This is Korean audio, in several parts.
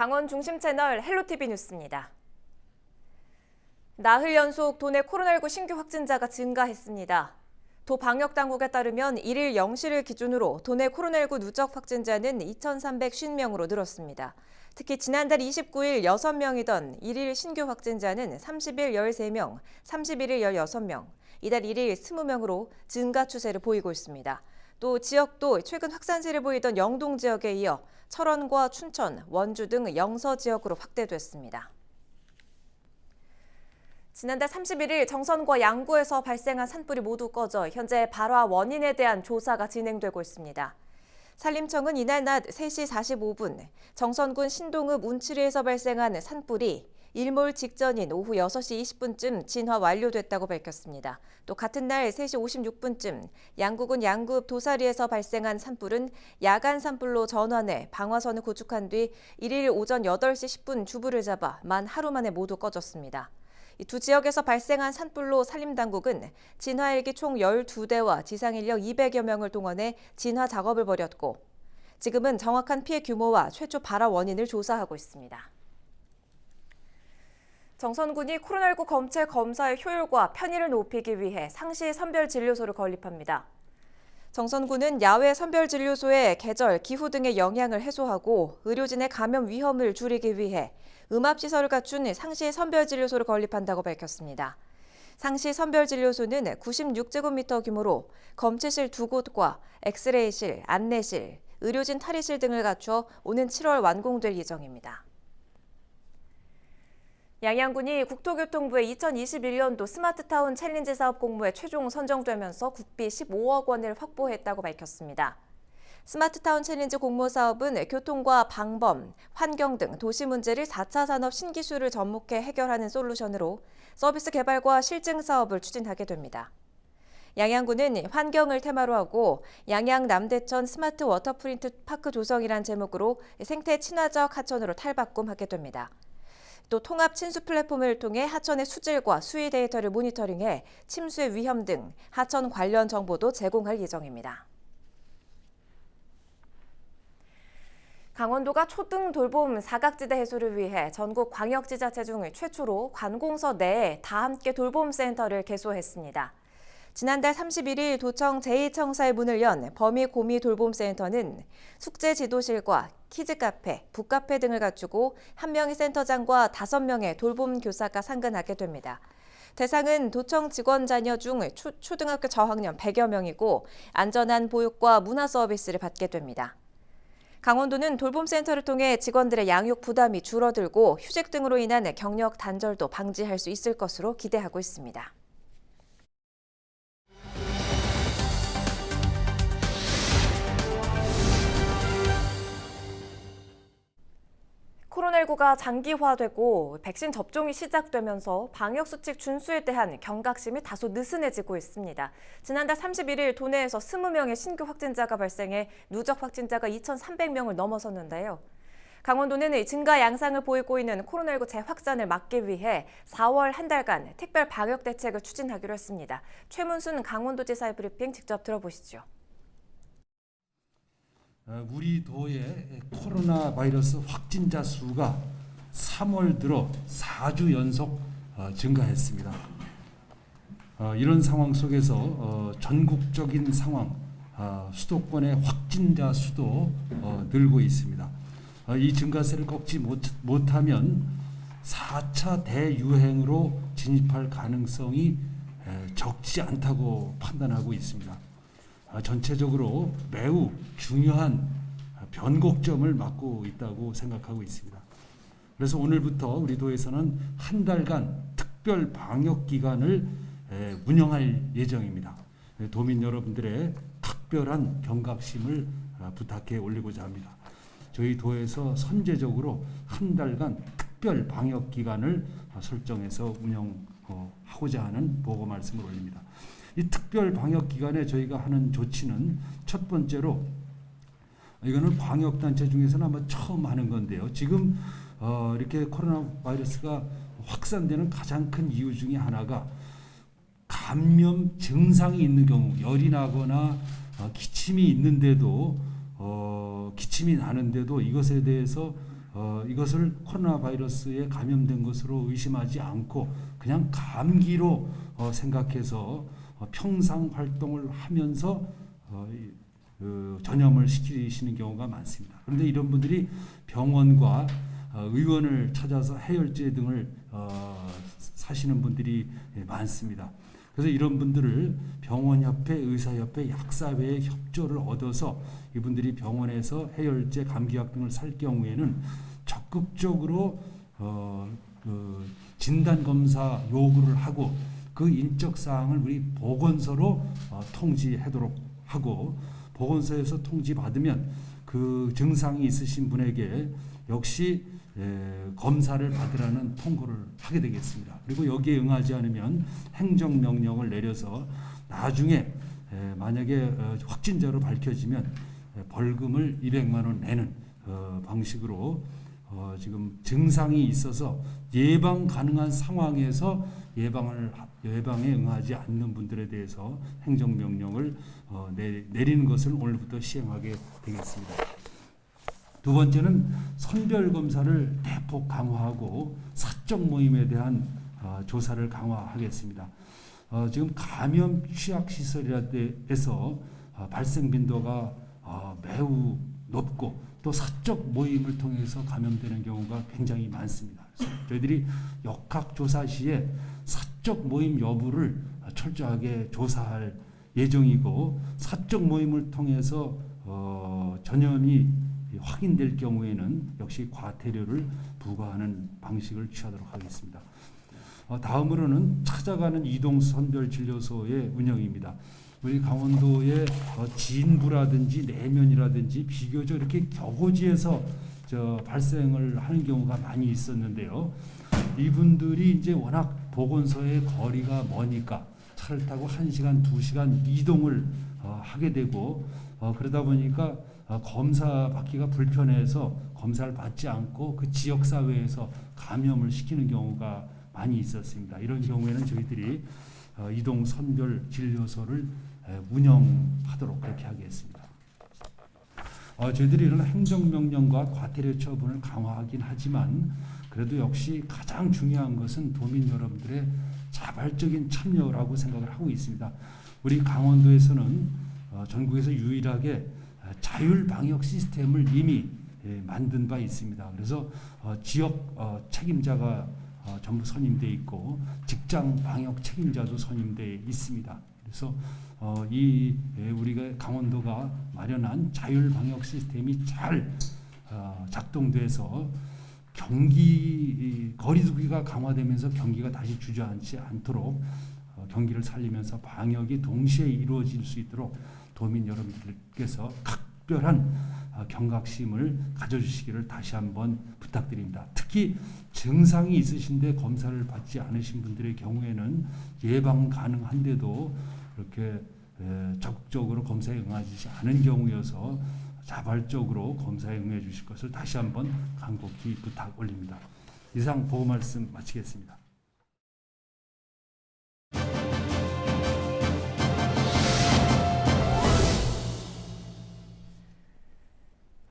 강원 중심 채널 헬로티비 뉴스입니다. 나흘 연속 도내 코로나19 신규 확진자가 증가했습니다. 도 방역당국에 따르면 1일 0시를 기준으로 도내 코로나19 누적 확진자는 2,350명으로 늘었습니다. 특히 지난달 29일 6명이던 1일 신규 확진자는 30일 13명, 31일 16명, 이달 1일 20명으로 증가 추세를 보이고 있습니다. 또 지역도 최근 확산세를 보이던 영동 지역에 이어 철원과 춘천, 원주 등 영서 지역으로 확대됐습니다. 지난달 31일 정선과 양구에서 발생한 산불이 모두 꺼져 현재 발화 원인에 대한 조사가 진행되고 있습니다. 산림청은 이날 낮 3시 45분 정선군 신동읍 운치리에서 발생한 산불이 일몰 직전인 오후 6시 20분쯤 진화 완료됐다고 밝혔습니다. 또 같은 날 3시 56분쯤 양구군 양구읍 도사리에서 발생한 산불은 야간 산불로 전환해 방화선을 구축한 뒤 1일 오전 8시 10분 주불을 잡아 만 하루 만에 모두 꺼졌습니다. 이 두 지역에서 발생한 산불로 산림당국은 진화헬기 총 12대와 지상인력 200여 명을 동원해 진화 작업을 벌였고 지금은 정확한 피해 규모와 최초 발화 원인을 조사하고 있습니다. 정선군이 코로나19 검체 검사의 효율과 편의를 높이기 위해 상시 선별진료소를 건립합니다. 정선군은 야외 선별진료소의 계절, 기후 등의 영향을 해소하고 의료진의 감염 위험을 줄이기 위해 음압시설을 갖춘 상시 선별진료소를 건립한다고 밝혔습니다. 상시 선별진료소는 96제곱미터 규모로 검체실 2곳과 엑스레이실, 안내실, 의료진 탈의실 등을 갖춰 오는 7월 완공될 예정입니다. 양양군이 국토교통부의 2021년도 스마트타운 챌린지 사업 공모에 최종 선정되면서 국비 15억 원을 확보했다고 밝혔습니다. 스마트타운 챌린지 공모 사업은 교통과 방범, 환경 등 도시 문제를 4차 산업 신기술을 접목해 해결하는 솔루션으로 서비스 개발과 실증 사업을 추진하게 됩니다. 양양군은 환경을 테마로 하고 양양 남대천 스마트 워터프린트 파크 조성이란 제목으로 생태 친화적 하천으로 탈바꿈하게 됩니다. 또 통합 침수 플랫폼을 통해 하천의 수질과 수위 데이터를 모니터링해 침수의 위험 등 하천 관련 정보도 제공할 예정입니다. 강원도가 초등 돌봄 사각지대 해소를 위해 전국 광역지자체 중 최초로 관공서 내에 다 함께 돌봄센터를 개소했습니다. 지난달 31일 도청 제2청사의 문을 연 범위고미 돌봄센터는 숙제 지도실과 키즈카페, 북카페 등을 갖추고 1명의 센터장과 5명의 돌봄 교사가 상근하게 됩니다. 대상은 도청 직원 자녀 중 초등학교 저학년 100여 명이고 안전한 보육과 문화 서비스를 받게 됩니다. 강원도는 돌봄센터를 통해 직원들의 양육 부담이 줄어들고 휴직 등으로 인한 경력 단절도 방지할 수 있을 것으로 기대하고 있습니다. 코로나19가 장기화되고 백신 접종이 시작되면서 방역수칙 준수에 대한 경각심이 다소 느슨해지고 있습니다. 지난달 31일 도내에서 20명의 신규 확진자가 발생해 누적 확진자가 2,300명을 넘어섰는데요. 강원도는 증가 양상을 보이고 있는 코로나19 재확산을 막기 위해 4월 한 달간 특별 방역 대책을 추진하기로 했습니다. 최문순 강원도지사의 브리핑 직접 들어보시죠. 우리 도의 코로나 바이러스 확진자 수가 3월 들어 4주 연속 증가했습니다. 이런 상황 속에서 전국적인 상황, 수도권의 확진자 수도 늘고 있습니다. 이 증가세를 꺾지 못하면 4차 대유행으로 진입할 가능성이 적지 않다고 판단하고 있습니다. 전체적으로 매우 중요한 변곡점을 맞고 있다고 생각하고 있습니다. 그래서 오늘부터 우리 도에서는 한 달간 특별 방역 기간을 운영할 예정입니다. 도민 여러분들의 특별한 경각심을 부탁해 올리고자 합니다. 저희 도에서 선제적으로 한 달간 특별 방역 기간을 설정해서 운영하고자 하는 보고 말씀을 올립니다. 이 특별 방역 기간에 저희가 하는 조치는 첫 번째로 이거는 광역단체 중에서는 아마 처음 하는 건데요. 지금 이렇게 코로나 바이러스가 확산되는 가장 큰 이유 중에 하나가 감염 증상이 있는 경우, 열이 나거나 기침이 있는데도 기침이 나는데도 이것에 대해서 이것을 코로나 바이러스에 감염된 것으로 의심하지 않고 그냥 감기로 생각해서 평상 활동을 하면서 전염을 시키시는 경우가 많습니다. 그런데 이런 분들이 병원과 의원을 찾아서 해열제 등을 사시는 분들이 많습니다. 그래서 이런 분들을 병원협회, 의사협회, 약사회의 협조를 얻어서 이분들이 병원에서 해열제, 감기약 등을 살 경우에는 적극적으로 진단 검사 요구를 하고 그 인적 사항을 우리 보건소로 통지하도록 하고, 보건소에서 통지받으면 그 증상이 있으신 분에게 역시 검사를 받으라는 통보를 하게 되겠습니다. 그리고 여기에 응하지 않으면 행정명령을 내려서 나중에 만약에 확진자로 밝혀지면 벌금을 200만 원 내는 방식으로 지금 증상이 있어서 예방 가능한 상황에서 예방에 응하지 않는 분들에 대해서 행정명령을 내리는 것을 오늘부터 시행하게 되겠습니다. 두 번째는 선별검사를 대폭 강화하고 사적 모임에 대한 조사를 강화하겠습니다. 지금 감염 취약시설에서 발생 빈도가 매우 높고 또 사적 모임을 통해서 감염되는 경우가 굉장히 많습니다. 그래서 저희들이 역학조사 시에 사적 모임 여부를 철저하게 조사할 예정이고, 사적 모임을 통해서 전염이 확인될 경우에는 역시 과태료를 부과하는 방식을 취하도록 하겠습니다. 다음으로는 찾아가는 이동선별진료소의 운영입니다. 우리 강원도의 진부라든지 내면이라든지 비교적 이렇게 격오지에서 발생을 하는 경우가 많이 있었는데요. 이분들이 이제 워낙 보건소의 거리가 머니까 차를 타고 1시간, 2시간 이동을 하게 되고, 그러다 보니까 검사 받기가 불편해서 검사를 받지 않고 그 지역사회에서 감염을 시키는 경우가 많이 있었습니다. 이런 경우에는 저희들이 이동선별진료소를 운영하도록 그렇게 하겠습니다. 저희들이 이런 행정명령과 과태료 처분을 강화하긴 하지만 그래도 역시 가장 중요한 것은 도민 여러분들의 자발적인 참여라고 생각을 하고 있습니다. 우리 강원도에서는 전국에서 유일하게 자율방역 시스템을 이미 만든 바 있습니다. 그래서 지역 책임자가 전부 선임되어 있고 직장 방역 책임자도 선임되어 있습니다. 그래서 우리가 강원도가 마련한 자율 방역 시스템이 잘 작동돼서 거리두기가 강화되면서 경기가 다시 주저앉지 않도록 경기를 살리면서 방역이 동시에 이루어질 수 있도록 도민 여러분들께서 각별한 경각심을 가져주시기를 다시 한번 부탁드립니다. 특히 증상이 있으신데 검사를 받지 않으신 분들의 경우에는 예방 가능한데도 이렇게 적극적으로 검사에 응하지 않은 경우여서 자발적으로 검사에 응해 주실 것을 다시 한번 간곡히 부탁 올립니다. 이상 보고 말씀 마치겠습니다.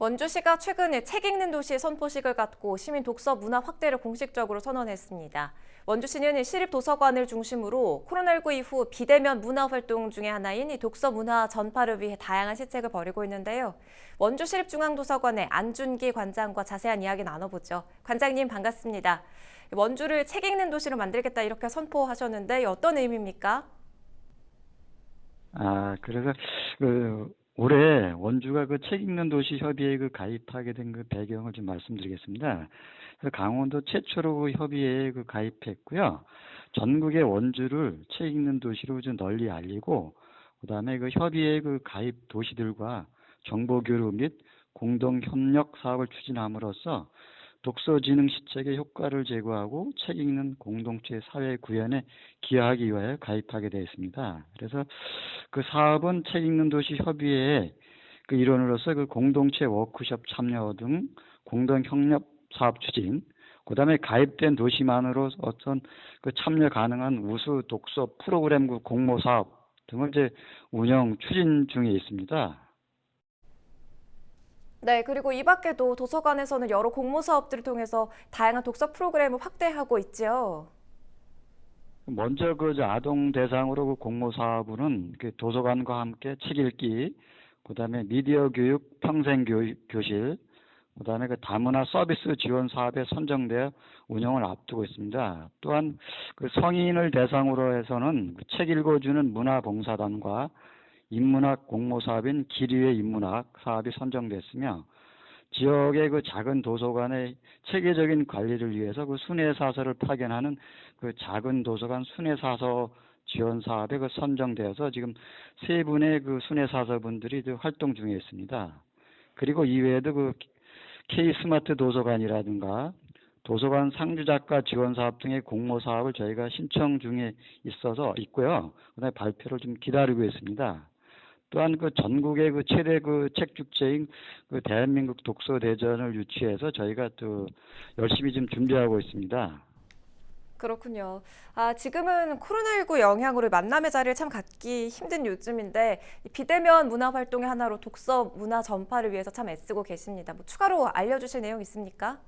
원주시가 최근에 책 읽는 도시 선포식을 갖고 시민 독서 문화 확대를 공식적으로 선언했습니다. 원주시는 시립도서관을 중심으로 코로나19 이후 비대면 문화 활동 중에 하나인 독서 문화 전파를 위해 다양한 시책을 벌이고 있는데요. 원주시립중앙도서관의 안준기 관장과 자세한 이야기 나눠보죠. 관장님 반갑습니다. 원주를 책 읽는 도시로 만들겠다 이렇게 선포하셨는데 어떤 의미입니까? 그래서 올해 원주가 책 읽는 도시 협의회에 가입하게 된 배경을 좀 말씀드리겠습니다. 그래서 강원도 최초로 협의회에 가입했고요. 전국의 원주를 책 읽는 도시로 좀 널리 알리고, 그다음에 협의회 가입 도시들과 정보 교류 및 공동 협력 사업을 추진함으로써 독서 진흥 시책의 효과를 제고하고 책 읽는 공동체 사회 구현에 기여하기 위하여 가입하게 되었습니다. 그래서 사업은 책 읽는 도시 협의회의 일원으로서 공동체 워크숍 참여 등 공동 협력 사업 추진, 그다음에 가입된 도시만으로 어떤 참여 가능한 우수 독서 프로그램 공모 사업 등을 운영 추진 중에 있습니다. 네, 그리고 이 밖에도 도서관에서는 여러 공모 사업들을 통해서 다양한 독서 프로그램을 확대하고 있지요. 먼저 그 아동 대상으로 그 공모 사업은 그 도서관과 함께 책 읽기, 그다음에 미디어 교육 평생 교실, 그다음에 그 다문화 서비스 지원 사업에 선정되어 운영을 앞두고 있습니다. 또한 그 성인을 대상으로 해서는 그책 읽어주는 문화봉사단과 인문학 공모 사업인 기리의 인문학 사업이 선정됐으며 지역의 그 작은 도서관의 체계적인 관리를 위해서 그 순회사서를 파견하는 그 작은 도서관 순회사서 지원 사업에 그 선정되어서 지금 세 분의 그 순회사서분들이 활동 중에 있습니다. 그리고 이외에도 그 K 스마트 도서관이라든가 도서관 상주작가 지원 사업 등의 공모 사업을 저희가 신청 중에 있고요. 그다음에 발표를 좀 기다리고 있습니다. 또한 그 전국의 그 최대 그 책 축제인 그 대한민국 독서 대전을 유치해서 저희가 또 열심히 지금 준비하고 있습니다. 그렇군요. 지금은 코로나19 영향으로 만남의 자리를 참 갖기 힘든 요즘인데 이 비대면 문화 활동의 하나로 독서 문화 전파를 위해서 참 애쓰고 계십니다. 뭐 추가로 알려주실 내용 있습니까?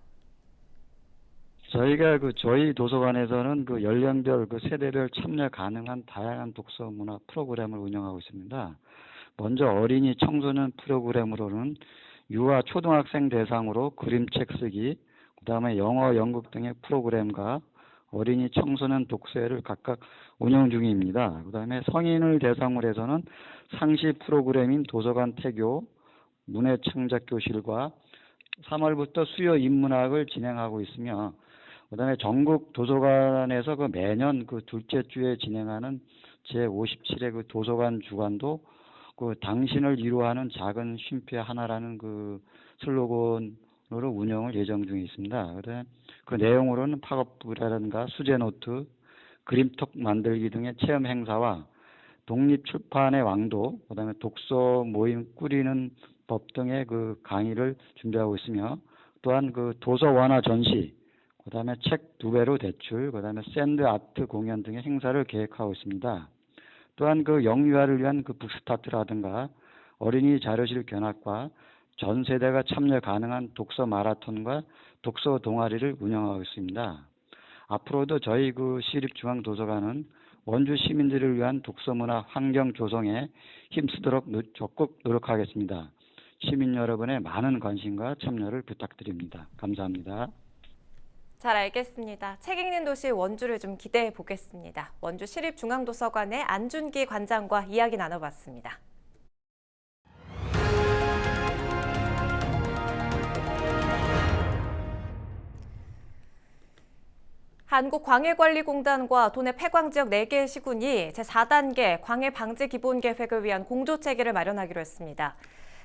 저희가 저희 도서관에서는 그 연령별 그 세대별 참여 가능한 다양한 독서 문화 프로그램을 운영하고 있습니다. 먼저 어린이 청소년 프로그램으로는 유아 초등학생 대상으로 그림책 쓰기, 그다음에 영어, 연극 등의 프로그램과 어린이 청소년 독서회를 각각 운영 중입니다. 그다음에 성인을 대상으로 해서는 상시 프로그램인 도서관 태교, 문해창작 교실과 3월부터 수요 인문학을 진행하고 있으며 그다음에 전국 도서관에서 그 매년 그 둘째 주에 진행하는 제57회 그 도서관 주간도 그 당신을 위로하는 작은 쉼표 하나라는 그 슬로건으로 운영을 예정 중에 있습니다. 그다음에 그 내용으로는 팝업이라든가 수제 노트, 그림톡 만들기 등의 체험 행사와 독립출판의 왕도, 그다음에 독서 모임 꾸리는 법 등의 그 강의를 준비하고 있으며 또한 그 도서 완화 전시, 그다음에 책 2배로 대출, 그다음에 샌드 아트 공연 등의 행사를 계획하고 있습니다. 또한 그 영유아를 위한 그 북스타트라든가 어린이 자료실 견학과 전 세대가 참여 가능한 독서 마라톤과 독서 동아리를 운영하고 있습니다. 앞으로도 저희 그 시립중앙도서관은 원주 시민들을 위한 독서문화 환경 조성에 힘쓰도록 적극 노력하겠습니다. 시민 여러분의 많은 관심과 참여를 부탁드립니다. 감사합니다. 잘 알겠습니다. 책 읽는 도시 원주를 좀 기대해 보겠습니다. 원주 시립중앙도서관의 안준기 관장과 이야기 나눠봤습니다. 한국광해관리공단과 도내 폐광지역 4개의 시군이 제4단계 광해방지기본계획을 위한 공조체계를 마련하기로 했습니다.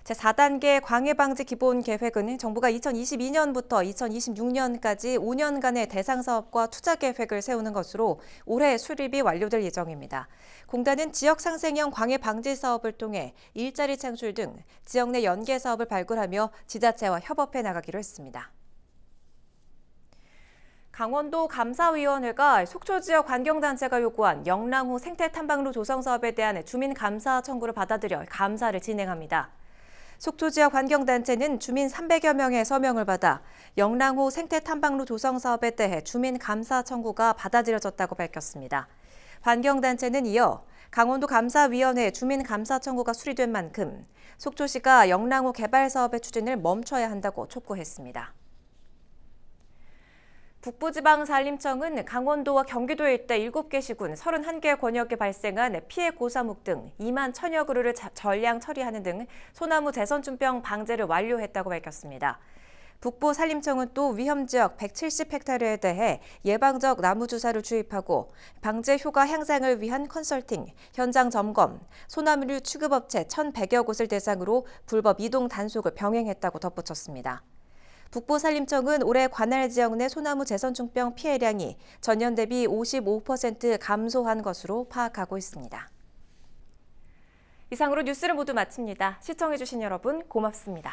제4단계 광해방지기본계획은 정부가 2022년부터 2026년까지 5년간의 대상사업과 투자계획을 세우는 것으로 올해 수립이 완료될 예정입니다. 공단은 지역상생형 광해방지 사업을 통해 일자리 창출 등 지역 내 연계사업을 발굴하며 지자체와 협업해 나가기로 했습니다. 강원도 감사위원회가 속초 지역 환경단체가 요구한 영랑호 생태탐방로 조성 사업에 대한 주민 감사 청구를 받아들여 감사를 진행합니다. 속초 지역 환경단체는 주민 300여 명의 서명을 받아 영랑호 생태탐방로 조성 사업에 대해 주민 감사 청구가 받아들여졌다고 밝혔습니다. 환경단체는 이어 강원도 감사위원회 주민 감사 청구가 수리된 만큼 속초시가 영랑호 개발 사업의 추진을 멈춰야 한다고 촉구했습니다. 북부지방산림청은 강원도와 경기도 일대 7개 시군 31개 권역에 발생한 피해 고사목 등 2만 1000여 그루를 전량 처리하는 등 소나무 재선충병 방제를 완료했다고 밝혔습니다. 북부산림청은 또 위험지역 170헥타르에 대해 예방적 나무 주사를 주입하고 방제 효과 향상을 위한 컨설팅, 현장 점검, 소나무류 취급업체 1,100여 곳을 대상으로 불법 이동 단속을 병행했다고 덧붙였습니다. 북부산림청은 올해 관할 지역 내 소나무 재선충병 피해량이 전년 대비 55% 감소한 것으로 파악하고 있습니다. 이상으로 뉴스를 모두 마칩니다. 시청해주신 여러분 고맙습니다.